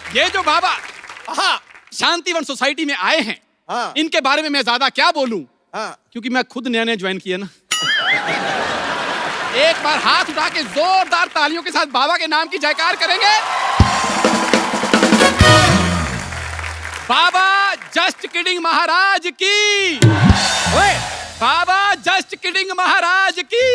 ये जो बाबा शांतिवन सोसाइटी में आए हैं, इनके बारे में मैं ज्यादा क्या बोलूं, क्योंकि मैं खुद नया ज्वाइन किया ना। एक बार हाथ उठा के जोरदार तालियों के साथ बाबा के नाम की जयकार करेंगे। बाबा जस्ट किडिंग महाराज की। ओए, बाबा जस्ट किडिंग महाराज की।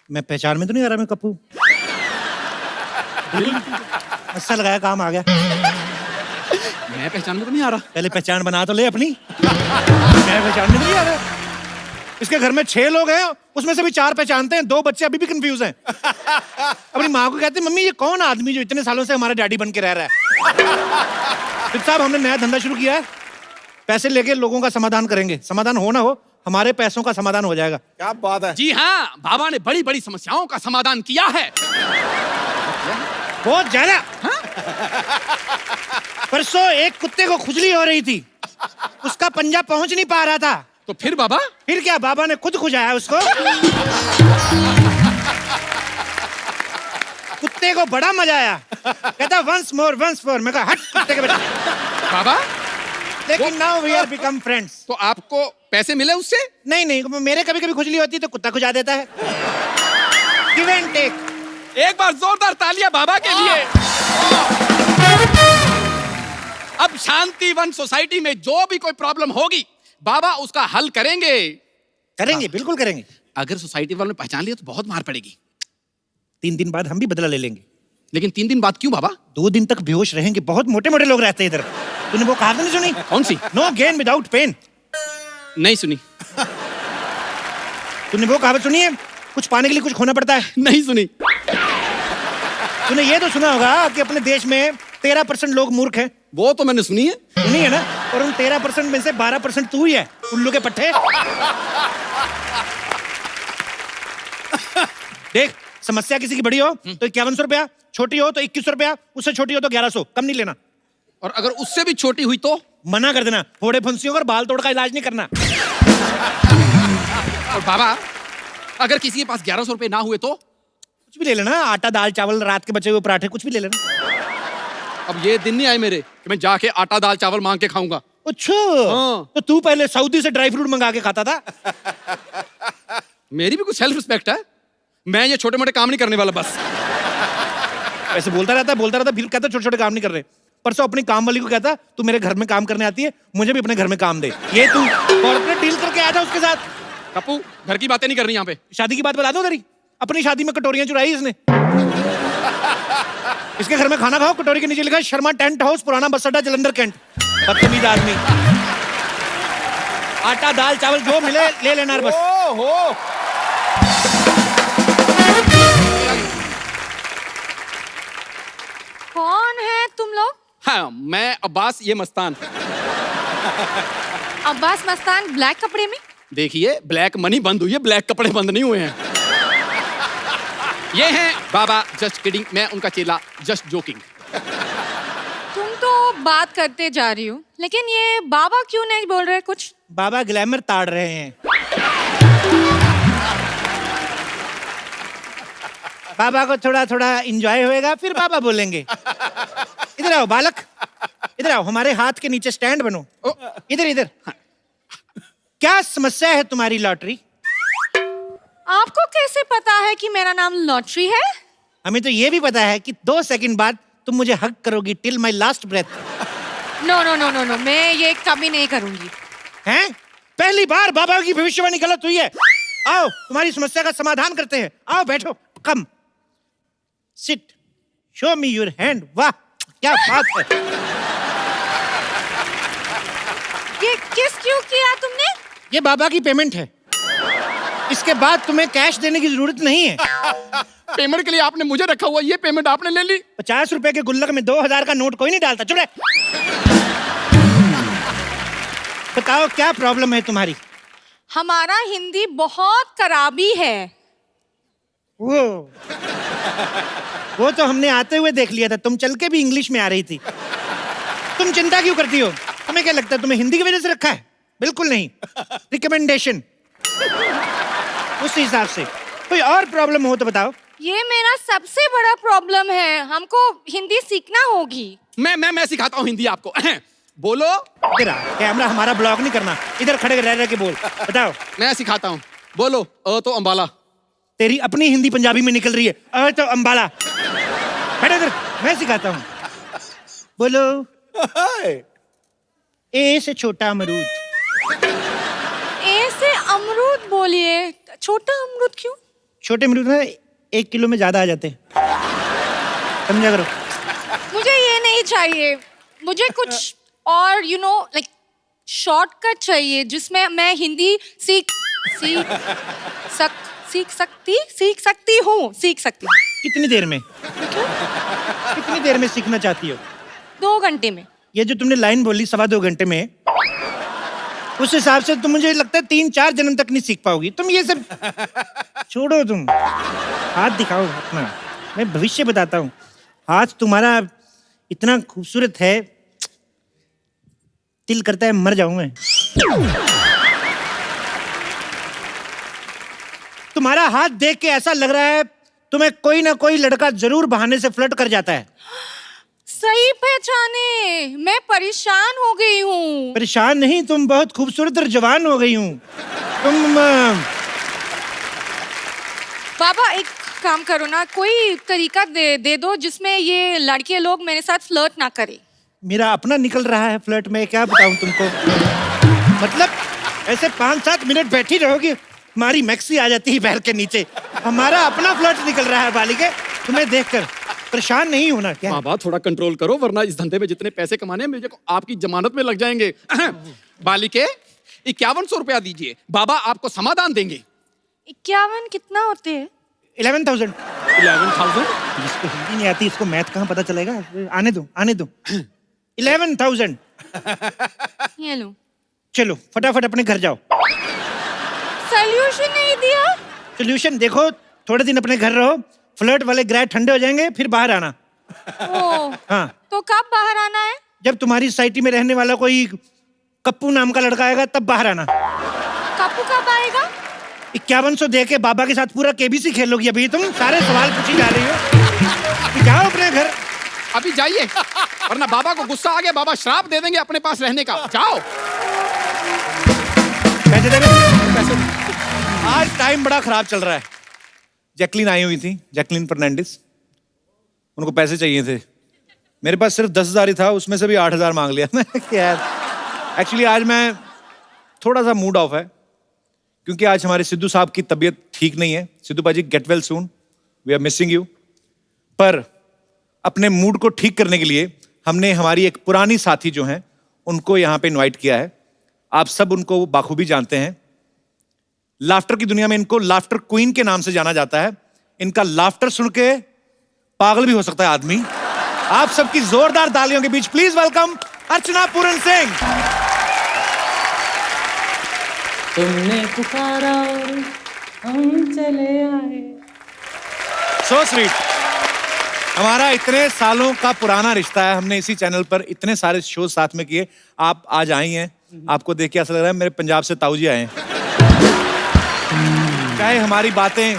मैं पहचान में तो नहीं आ रहा मैं कप्पू? अच्छा लगाया, काम आ गया। मैं पहचान में तो नहीं आ रहा। पहले पहचान बना तो ले अपनी। मैं पहचान में तो नहीं आ रहा। इसके घर में 6 लोग हैं, उसमें से भी 4 पहचानते हैं, 2 बच्चे अभी भी कंफ्यूज हैं। अपनी माँ को कहते हैं, मम्मी ये कौन आदमी जो इतने सालों से हमारा डैडी बन के रह रहा है? फिर साहब हमने नया धंधा शुरू किया है, पैसे लेके लोगों का समाधान करेंगे। समाधान हो ना हो, हमारे पैसों का समाधान हो जाएगा। क्या बात है। जी हाँ, बाबा ने बड़ी बड़ी समस्याओं का समाधान किया है। बहुत ज्यादा। परसों एक कुत्ते को खुजली हो रही थी, उसका पंजा पहुंच नहीं पा रहा था। तो फिर बाबा? फिर क्या, बाबा ने खुद खुजाया उसको। कुत्ते को बड़ा मजा आया, कहता वंस मोर वंस मोर। मैं कहा हट कुत्ते के बच्चे। बाबा लेकिन now we are become friends. तो आपको पैसे मिले उससे? नहीं नहीं, मेरे कभी कभी खुजली होती है तो कुत्ता खुजा देता है। Give and take. एक बार जोरदार तालियां बाबा के लिए। अब शांतिवन सोसाइटी में जो भी कोई प्रॉब्लम होगी, बाबा उसका हल करेंगे। करेंगे, बिल्कुल करेंगे। अगर सोसाइटी वालों ने पहचान लिया तो बहुत मार पड़ेगी। 3 दिन बाद हम भी बदला ले लेंगे। लेकिन 3 दिन बाद क्यों बाबा? 2 दिन तक बेहोश रहेंगे, बहुत मोटे मोटे लोग रहते हैं इधर। तूने वो कहावत नहीं सुनी? कौन सी? No gain without pain. नहीं सुनी। तूने वो कहावत सुनी है, कुछ पाने के लिए कुछ खोना पड़ता है? नहीं सुनी। तूने ये तो सुना होगा कि अपने देश में 13% लोग मूर्ख हैं। वो तो मैंने सुनी है। सुनी है ना? और उन 13% में से 12% तू ही है, उल्लू के पट्टे। देख, समस्या किसी की बड़ी हो तो 5100 रुपया, छोटी हो तो 2100 रुपया, उससे छोटी हो तो 1100, कम नहीं लेना। और अगर उससे भी छोटी हुई तो? मना कर देना, फोड़े फुंसियों और बाल तोड़ का इलाज नहीं करना। और बाबा अगर किसी के पास 1100 रुपए ना हुए तो? कुछ भी ले लेना, आटा दाल चावल, रात के बचे हुए पराठे, कुछ भी ले लेना। अब ये दिन नहीं आए मेरे कि मैं जाके आटा दाल चावल मांग के खाऊंगा। अच्छा, हाँ। तो तू पहले सऊदी से ड्राई फ्रूट मंगा के खाता था। मेरी भी कुछ सेल्फ रिस्पेक्ट है। मैं ये छोटे मोटे काम नहीं करने वाला बस। ऐसे बोलता रहता, फिर कहता छोटे छोटे काम नहीं कर रहे। परसों अपनी काम वाली को कहता, तू मेरे घर में काम करने आती है, मुझे भी अपने घर में काम दे। ये तू कॉर्पोरेट डील करके आया था उसके साथ। कप्पू, घर की बातें नहीं करनी यहाँ पे। शादी की बात बता दो तेरी। अपनी शादी में कटोरियां चुराई इसने। इसके घर में खाना खाओ, कटोरी के नीचे लिखा है शर्मा टेंट हाउस, पुराना बस अड्डा, जलंधर कैंट। बदतमीज आदमी। आटा दाल चावल जो मिले ले लेना बस। ओहो, कौन है तुम लोग? हाँ, मैं अब्बास, ये मस्तान। अब्बास मस्तान ब्लैक कपड़े में? देखिए, ब्लैक मनी बंद हुई है, ब्लैक कपड़े बंद नहीं हुए हैं। ये हैं बाबा जस्ट किडिंग, मैं उनका चेला जस्ट जोकिंग। तुम तो बात करते जा रही हो, लेकिन ये बाबा क्यों नहीं बोल रहे कुछ? बाबा ग्लैमर ताड़ रहे हैं। बाबा को थोड़ा थोड़ा एंजॉय होएगा, फिर बाबा बोलेंगे। इधर आओ बालक, इधर आओ, हमारे हाथ के नीचे स्टैंड बनो। इधर इधर। क्या समस्या है तुम्हारी लॉटरी? आपको कैसे पता है कि मेरा नाम लॉटरी है? हमें तो ये भी पता है कि 2 सेकंड बाद तुम मुझे हग करोगी till my last breath. No no no no no, मैं ये कभी नहीं करूंगी। हैं? पहली बार बाबा की भविष्यवाणी गलत हुई है। आओ तुम्हारी समस्या का समाधान करते हैं। आओ बैठो, come sit, show me your hand. वाह क्या बात है। ये किस क्यों किया तुमने? ये बाबा की पेमेंट है, इसके बाद तुम्हें कैश देने की जरूरत नहीं है। पेमेंट के लिए आपने मुझे रखा हुआ, ये पेमेंट आपने ले ली। 50 रुपए के गुल्लक में 2000 का नोट कोई नहीं डालता। चुप रहे। बताओ क्या प्रॉब्लम है तुम्हारी? हमारा हिंदी बहुत खराबी है। वो तो हमने आते हुए देख लिया था, तुम चल के भी इंग्लिश में आ रही थी। तुम चिंता क्यों करती हो? तुम्हें क्या लगता है तुम्हें हिंदी की वजह से रखा है? बिल्कुल नहीं, रिकमेंडेशन। उस हिसाब से कोई और प्रॉब्लम हो तो बताओ। ये मेरा सबसे बड़ा प्रॉब्लम है, हमको हिंदी सीखना होगी। मैं सिखाता हूँ हिंदी आपको। बोलो। इधर आ, कैमरा हमारा ब्लॉक नहीं करना, इधर खड़े रह के बोल, बताओ। मैं सिखाता हूँ, बोलो। तो अंबाला। तेरी अपनी हिंदी पंजाबी में निकल रही है। तो अंबाला। खड़े इधर, मैं सिखाता हूँ। बोलो। ए से छोटा अमरूद। ए से अमरूद बोलिए, छोटा अमरूद क्यों? छोटे अमरूद ना 1 किलो में ज्यादा आ जाते हैं, समझा करो। मुझे ये नहीं चाहिए, मुझे कुछ और लाइक शॉर्टकट चाहिए जिसमें मैं हिंदी सीख सकती हूँ। कितनी देर में? कितनी देर में सीखना चाहती हो? 2 घंटे में। ये जो तुमने लाइन बोली 2.25 घंटे में, उस हिसाब से तुम, मुझे लगता है 3-4 जन्म तक नहीं सीख पाओगी तुम। ये सब छोड़ो, तुम हाथ दिखाओ अपना, मैं भविष्य बताता हूँ। हाथ तुम्हारा इतना खूबसूरत है, दिल करता है मर जाऊं मैं। तुम्हारा हाथ देख के ऐसा लग रहा है तुम्हें कोई ना कोई लड़का जरूर बहाने से फ्लर्ट कर जाता है। सही पहचाने, मैं परेशान हो गई हूँ। परेशान नहीं, तुम बहुत खूबसूरत और जवान हो गई हूँ तुम। बाबा एक काम करो ना, कोई तरीका दे दो जिसमें ये लड़के लोग मेरे साथ फ्लर्ट ना करें। मेरा अपना निकल रहा है फ्लर्ट में, क्या बताऊं तुमको। मतलब ऐसे 5-7 मिनट बैठी रहोगी, हमारी मैक्सी आ जाती है पैर के नीचे। हमारा अपना फ्लर्ट निकल रहा है बालिके, तुम्हें देखकर परेशान नहीं होना क्या? बाबा थोड़ा कंट्रोल करो, वरना इस धंधे में जितने पैसे कमाने हैं मुझे आपकी जमानत में लग जाएंगे। बालिके 5100 रुपया दीजिए, बाबा आपको समाधान देंगे। 51 कितना होते हैं? 11,000। 11,000? जिसको हिंदी नहीं आती इसको मैथ कहाँ पता चलेगा? आने दो 11,000। ये लो। चलो फटाफट अपने घर जाओ। सॉल्यूशन नहीं दिया? सोल्यूशन देखो, थोड़े दिन अपने घर रहो, फ्लर्ट वाले ग्रह ठंडे हो जाएंगे, फिर बाहर आना। हाँ। तो कब बाहर आना है? जब तुम्हारी सोसाइटी में रहने वाला कोई कप्पू नाम का लड़का आएगा तब बाहर आना। कप्पू कब आएगा? 5100 दे के बाबा के साथ पूरा केबीसी खेलोगी। अभी तुम सारे सवाल पूछी जा रही हो। जाओ अपने घर, अभी जाइए, वरना बाबा को गुस्सा आ गया, बाबा श्राप दे देंगे अपने पास रहने का। जाओ। पैसे दे पैसे। आज टाइम बड़ा खराब चल रहा है। जैकलीन आई हुई थी, जैकलीन फर्नांडिस, उनको पैसे चाहिए थे। मेरे पास सिर्फ 10,000 ही था, उसमें से भी 8,000 मांग लिया। मैं यार एक्चुअली आज मैं थोड़ा सा मूड ऑफ है, क्योंकि आज हमारे सिद्धू साहब की तबीयत ठीक नहीं है। सिद्धू पाजी get well soon, we are missing you. पर अपने मूड को ठीक करने के लिए हमने हमारी एक पुरानी साथी जो हैं उनको यहाँ पे इनवाइट किया है। आप सब उनको बाखूबी जानते हैं। लाफ्टर की दुनिया में इनको लाफ्टर क्वीन के नाम से जाना जाता है। इनका लाफ्टर सुन के पागल भी हो सकता है आदमी। आप सबकी जोरदार तालियों के बीच प्लीज वेलकम अर्चना पूरन सिंह। तुमने पुकारा हम चले आए। So sweet. हमारा इतने सालों का पुराना रिश्ता है, हमने इसी चैनल पर इतने सारे शो साथ में किए। आप आज आई हैं, आपको देख के ऐसा लग रहा है मेरे पंजाब से ताऊ जी आए हैं। चाहे हमारी बातें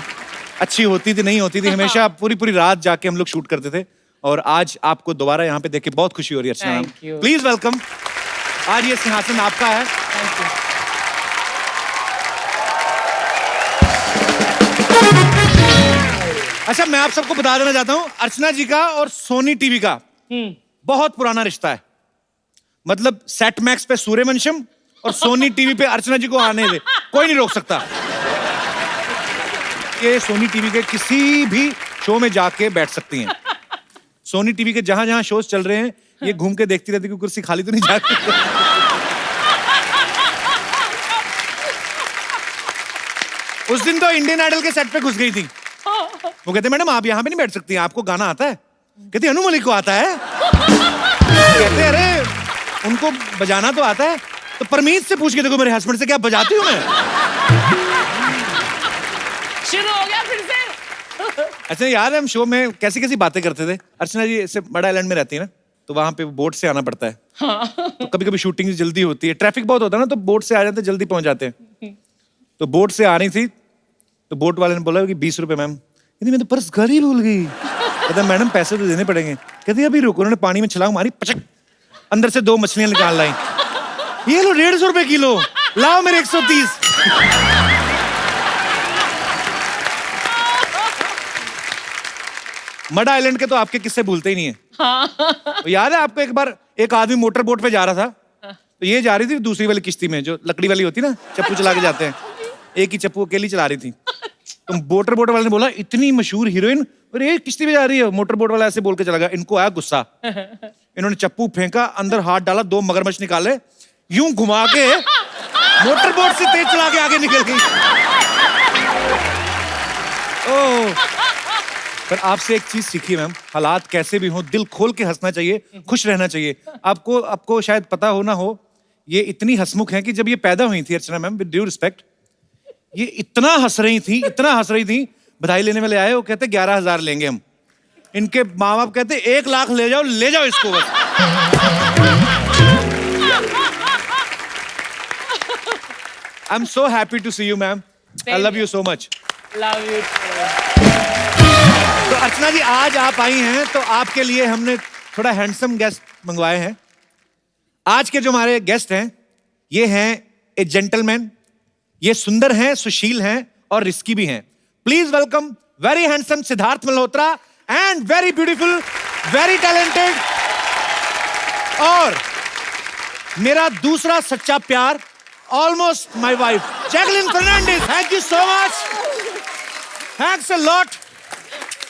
अच्छी होती थी नहीं होती थी, हमेशा पूरी पूरी रात जाके हम लोग शूट करते थे। और आज आपको दोबारा यहाँ पे देख के बहुत खुशी हो रही है अर्चना। Thank you. Please welcome. आज ये सिंहासन आपका है। Thank you. अच्छा, मैं आप सबको बता देना चाहता हूँ, अर्चना जी का और सोनी टीवी का बहुत पुराना रिश्ता है। मतलब सेट मैक्स पे सूर्यवंशम और सोनी टीवी पे अर्चना जी को आने दे, कोई नहीं रोक सकता। ये सोनी टीवी के किसी भी शो में जाके बैठ सकती हैं। सोनी टीवी के जहां जहां शोज चल रहे हैं ये घूम के देखती रहती है कि कुर्सी खाली तो नहीं जाती। उस दिन तो इंडियन आइडल के सेट पे घुस गई थी। वो कहते मैडम आप यहाँ पे नहीं बैठ सकती, आपको गाना आता है? कहती अनु मलिक को आता है। कहते अरे उनको बजाना तो आता है, तो परमीत से पूछ के देखो मेरे हस्बैंड से, क्या बजाती हूँ मैं? शुरू हो गया फिर से। अच्छा यार, हम शो में कैसी कैसी बातें करते थे। अर्चना जी ऐसे बड़ा आइलैंड में रहती है ना, तो वहां पे बोट से आना पड़ता है। तो कभी कभी शूटिंग जल्दी होती है, ट्रैफिक बहुत होता है ना, तो बोट से आ जाते हैं, जल्दी पहुंच जाते हैं। तो बोट से आ रही थी, तो बोट वाले ने बोला कि 20 रुपए मैम, कहती मैं तो पर्स घर ही भूल गई। कहता मैडम पैसे तो देने पड़ेंगे। कहती अभी रुको। उन्होंने पानी में छलांग मारी, पचक, अंदर से 2 मछलियां निकाल लाई। ये लो 150 रुपए किलो, लाओ मेरे 130। मड आइलैंड के तो आपके किस्से भूलते ही नहीं है। तो याद है आपको एक बार एक आदमी मोटर बोट पे जा रहा था, तो ये जा रही थी दूसरी वाली किश्ती में जो लकड़ी वाली होती ना, चप्पू चला के जाते हैं, एक ही चप्पू अकेली चला रही थी। तो मोटर बोट वाले ने बोला इतनी मशहूर हीरोइन और ये किश्ती में जा रही है। मोटर बोट वाला ऐसे बोल के चला गया। इनको आया गुस्सा, इन्होंने चप्पू फेंका, अंदर हाथ डाला, 2 मगरमच्छ निकाले, यूं घुमा के मोटर बोट से तेज चला के आगे निकल गई। ओह, पर आपसे एक चीज सीखी मैम, हालात कैसे भी हो दिल खोल के हंसना चाहिए, खुश रहना चाहिए। आपको शायद पता हो ना हो, ये इतनी हंसमुख है कि जब ये पैदा हुई थी अर्चना मैम, विद ड्यू रिस्पेक्ट, ये इतना हंस रही थी, बधाई लेने वाले आए, वो कहते 11,000 लेंगे हम। इनके माँ बाप कहते 1 लाख ले जाओ इसको बस। I am so happy to see you ma'am, I love you so much. Love you. तो अर्चना जी आज आप आई हैं तो आपके लिए हमने थोड़ा हैंडसम गेस्ट मंगवाए हैं। आज के जो हमारे गेस्ट हैं ये हैं ए जेंटलमैन, ये सुंदर हैं, सुशील हैं और रिस्की भी हैं। Please welcome very handsome Sidharth Malhotra and very beautiful, very talented और मेरा दूसरा सच्चा प्यार, almost my wife, Jacqueline Fernandez. Thank you so much, thanks a lot,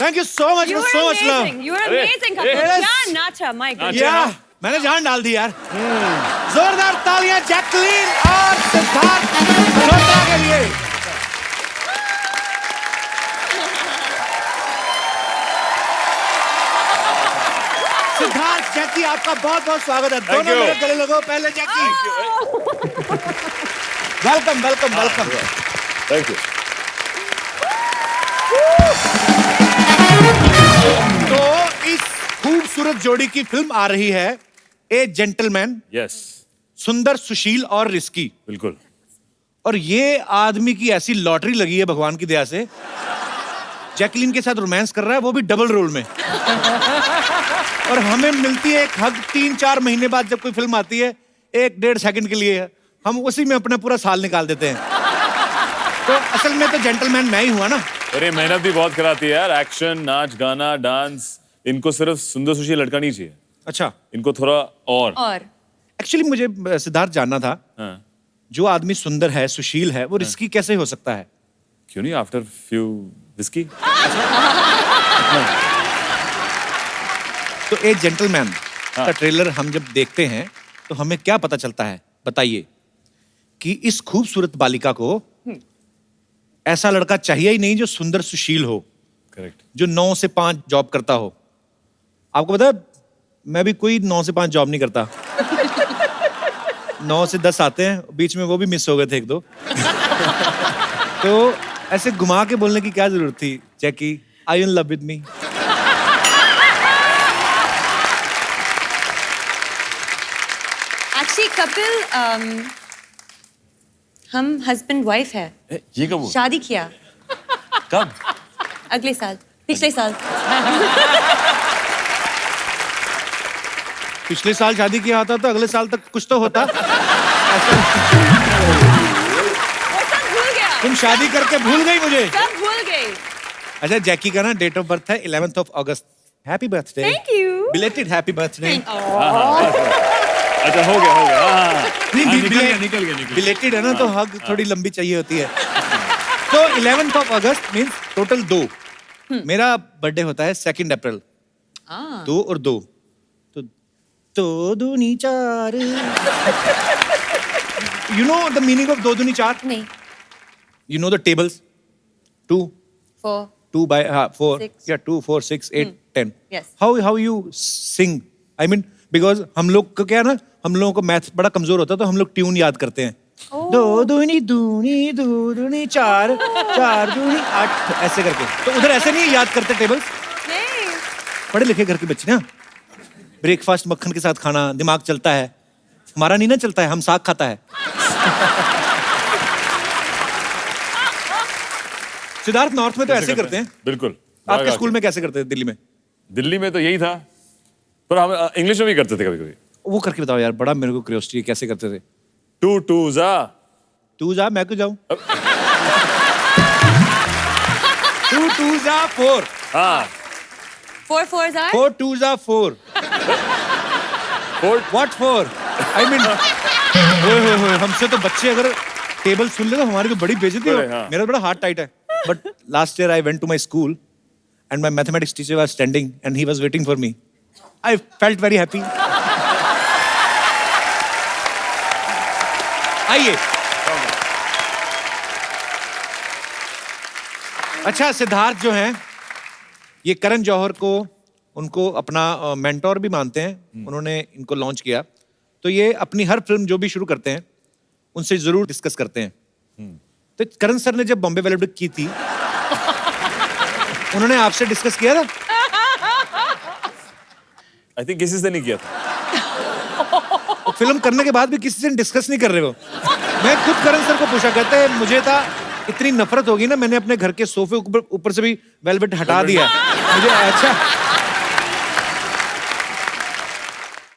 thank you so much, so much love। You were amazing couple। Yes। क्या नाचा, my God। या मैंने जान डाल दी यार। जोरदार तालियां जैकलीन और सिद्धार्थ मल्होत्रा के लिए। सिद्धार्थ, जैकी, आपका बहुत बहुत स्वागत है। दोनों मेरे गले लगो। पहले Jackie, welcome welcome welcome. Thank you. तो इस खूबसूरत जोड़ी की फिल्म आ रही है ए जेंटलमैन, यस, सुंदर, सुशील और रिस्की। बिल्कुल। और ये आदमी की ऐसी लॉटरी लगी है भगवान की दया से, जैकलीन के साथ रोमांस कर रहा है, वो भी डबल रोल में। और हमें मिलती है एक हग 3-4 महीने बाद जब कोई फिल्म आती है, 1-1.5 सेकंड के लिए, हम उसी में अपना पूरा साल निकाल देते हैं। तो असल में तो जेंटलमैन मैं ही हुआ ना। अरे मेहनत भी बहुत कराती है यार, एक्शन, नाच, गाना, डांस, इनको सिर्फ सुंदर सुशील लड़का नहीं चाहिए। अच्छा, इनको थोड़ा और एक्चुअली मुझे सिद्धार्थ जानना था, हाँ। जो आदमी सुंदर है, सुशील है, वो रिस्की कैसे हो सकता है? क्यों नहीं, आफ्टर फ्यू विस्की। तो ए जेंटलमैन का ट्रेलर हम जब देखते हैं तो हमें क्या पता चलता है, बताइए। कि इस खूबसूरत बालिका को ऐसा लड़का चाहिए ही नहीं जो सुंदर सुशील हो, करेक्ट, जो 9 से 5 जॉब करता हो। आपको पता है मैं भी कोई 9 से 5 जॉब नहीं करता। 9 से 10 आते हैं, बीच में वो भी मिस हो गए थे 1-2। तो ऐसे घुमा के बोलने की क्या जरूरत थी, Jackie, are you in love with me? Actually Kapil, हम हस्बैंड वाइफ है, ये कब हुआ? शादी किया कब? अगले साल, पिछले साल। पिछले साल शादी किया होता तो अगले साल तक कुछ तो होता। वो सब भूल गया, तुम शादी करके भूल गई मुझे। सब भूल गई। अच्छा, जैकी का ना डेट ऑफ बर्थ है 11th of August। Happy birthday. Thank you। Belated happy birthday. अच्छा, हो गया हाँ। निकल गया। बिलेटेड है ना, तो हग थोड़ी लंबी चाहिए होती है। तो 11th of August means total 2। मेरा बर्थडे होता है 2 अप्रैल। 2 और 2 तो 2 दूनी 4। You know the meaning of 2 दूनी 4? नहीं। You know the tables? 2 4 2 by 4, 6. yeah, 2 4 6 8 10. Yes. How you sing? I mean, because हम लोग को क्या है ना, हम लोगों को मैथ बड़ा कमजोर होता है, तो हम लोग ट्यून याद करते हैं। 2 दूनी दूनी 2 दूनी 4 4 दूनी 8 ऐसे करके। तो उधर ऐसे नहीं याद करते टेबल्स? नहीं। पढ़े लिखे घर के बच्चे ना, ब्रेकफास्ट मक्खन के साथ खाना, दिमाग चलता है। हमारा नहीं ना चलता है, हम साग खाता है। सिद्धार्थ, नॉर्थ में तो ऐसे करते हैं। बिल्कुल। आपके स्कूल में कैसे करते थे दिल्ली में? दिल्ली में तो यही था, पर हम इंग्लिश में भी करते थे कभी कभी। वो करके बताओ यार, बड़ा मेरे को क्यूरियोसिटी है, कैसे करते थे? टू टू जा, तू जा मैं क्यों जाऊं? टू टू जा 4, हाँ 4 4s are? 4 टू जा 4, व्हाट 4? आई मीन ओए हमसे तो बच्चे अगर टेबल सुन ले तो हमारी तो बड़ी बेइज्जती हो। बड़े, हाँ। मेरा तो बड़ा हार्ट टाइट है। But last year I went to my school and my mathematics teacher was standing and he was waiting for me. I felt very happy. आइए। अच्छा, सिद्धार्थ जो हैं ये करण जौहर को उनको अपना मेंटोर भी मानते हैं। उन्होंने इनको लॉन्च किया, तो ये अपनी हर फिल्म जो भी शुरू करते हैं उनसे जरूर डिस्कस करते हैं। तो करण सर ने जब बॉम्बे वेलवेट की थी उन्होंने आपसे डिस्कस किया था? आई थिंक किसी से नहीं किया था। और फिल्म करने के बाद भी किसी से डिस्कस नहीं कर रहे हो? मैं खुद करण सर को पूछा, कहते हैं मुझे था इतनी नफरत होगी ना, मैंने अपने घर के सोफे ऊपर से भी वेलवेट हटा दिया। मुझे अच्छा